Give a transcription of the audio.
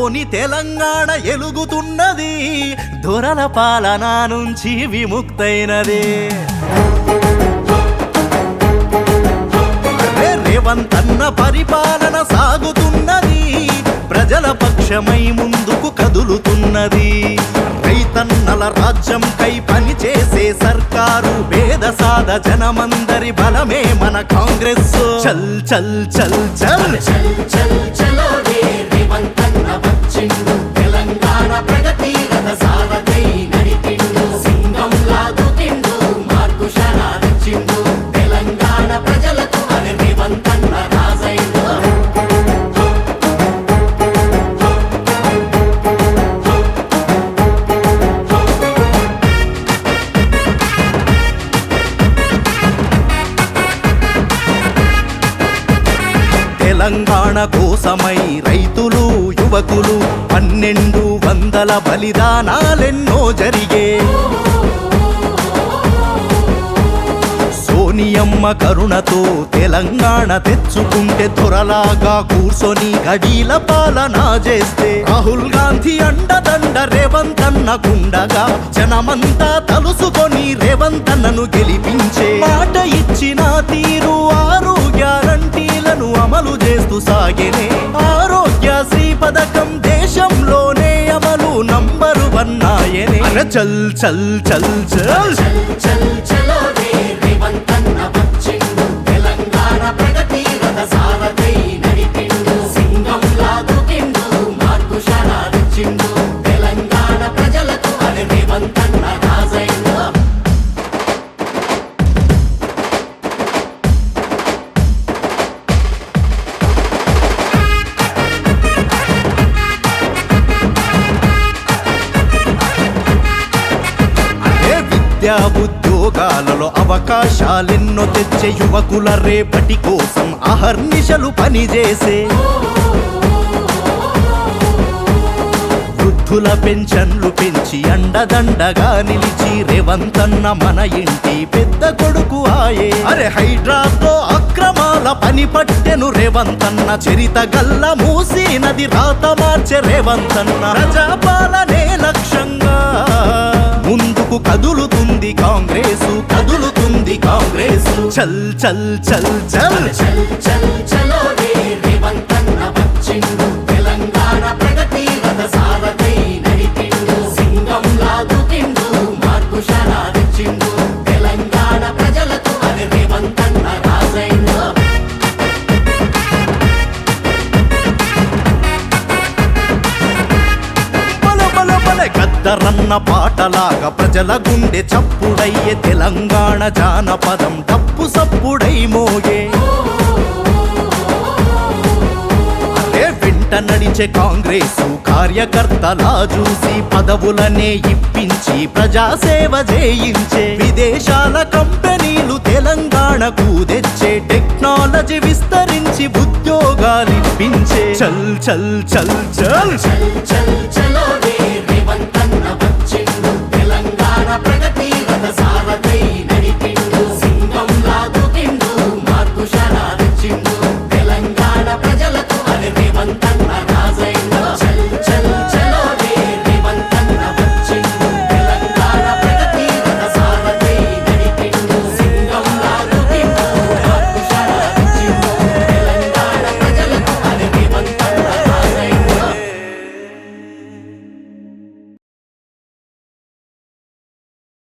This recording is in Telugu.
తోని తెలంగాణ ఎలుగుతున్నది, దొరల పాలన నుంచి విముక్తైనది. రేవంత్ అన్న పరిపాలన సాగుతున్నది, ప్రజల పక్షమై ముందుకు కదులుతున్నది. రైతన్నల రాజ్యంకై పనిచేసే సర్కారు, పేద సాద జనమందరి బలమే మన కాంగ్రెస్. చల్ చల్ చల్ చల్ చల్ చల్ చలో రే రేవంత్ అన్న వచ్చిండు, తెలంగాణ ప్రగతి రథ సారథై నడిపిండు. సింగం లాగుతిండు, మార్పు శరాదిచ్చిండు, తెలంగాణ ప్రజలకు అని రేవంత్ అన్న రాజైండు. తెలంగాణ కోసమై రైతులు యువకులు 1200 బలిదానాలెన్నో జరిగే. సోనియమ్మ కరుణతో తెలంగాణ తెచ్చుకుంటే, దొరలాగా కూర్చొని గడీల పాలన చేస్తే, రాహుల్ గాంధీ అండదండ రేవంత్ అన్నకుండగా, జనమంతా తలుసుకొని రేవంత్ అన్నను గెలిపించే. మాట ఇచ్చిన తీరు 6 గ్యారంటీలను అమలు చేస్తూ సాగేనే. ఆరోగ్యశ్రీ పథకం దేశంలోనే అమలు నంబర్ 1 ఆయనే. చల్ చల్ చల్ చల్ చల్ చలో రే రేవంత్ అన్న వచ్చిండు, తెలంగాణ ప్రగతి రథ సారథై నడిపిండు. సింగం లాగుతిండు, మార్పు శరాదిచ్చిండు, తెలంగాణ ప్రజలకు అని రేవంత్ అన్న రాజైండు. విద్యా ఉద్యోగాలలో అవకాశాలెన్నో తెచ్చే, యువకుల రేపటి కోసం అహర్నిశలు పనిచేసే. వృద్ధుల పెన్షన్లు పెంచి అండదండగా నిలిచి, రేవంత్ అన్న మన ఇంటి పెద్ద కొడుకు ఆయే. అరే హైడ్రాతో అక్రమాల పని పట్టెను రేవంత్ అన్న, చరిత గల్ల మూసీ నది రాత మార్చే రేవంత్ అన్న. ప్రజాపాలనే లక్ష్యంగా ముందుకు కదులుతుంది కాంగ్రెసు, కదులుతుంది కాంగ్రెసు. చల్ చల్ చల్ చల్ చల్ చల్ చలో రే రేవంత్ అన్న వచ్చిండు, తెలంగాణ ప్రగతి రథ సారథై నడిపిండు. సింగం లాగుతిండు, మార్పు శరాదిచ్చిండు, తెలంగాణ ప్రజలకు అని రేవంత్ అన్న రాజైండు. గద్దరన్న పాటలాగా ప్రజల గుండె చప్పుడయ్యే, తెలంగాణ జానపదం డప్పు సప్పుడై మోగే. అదే వెంట నడిచే కాంగ్రెసు కార్యకర్తలా చూసి, పదవులనే ఇప్పించి ప్రజాసేవ చేయించే. విదేశాల కంపెనీలు తెలంగాణకు తెచ్చే, టెక్నాలజీ విస్తరించి ఉద్యోగాలిప్పించే. చల్ చల్ చల్ చల్ చల్ చల్ చలో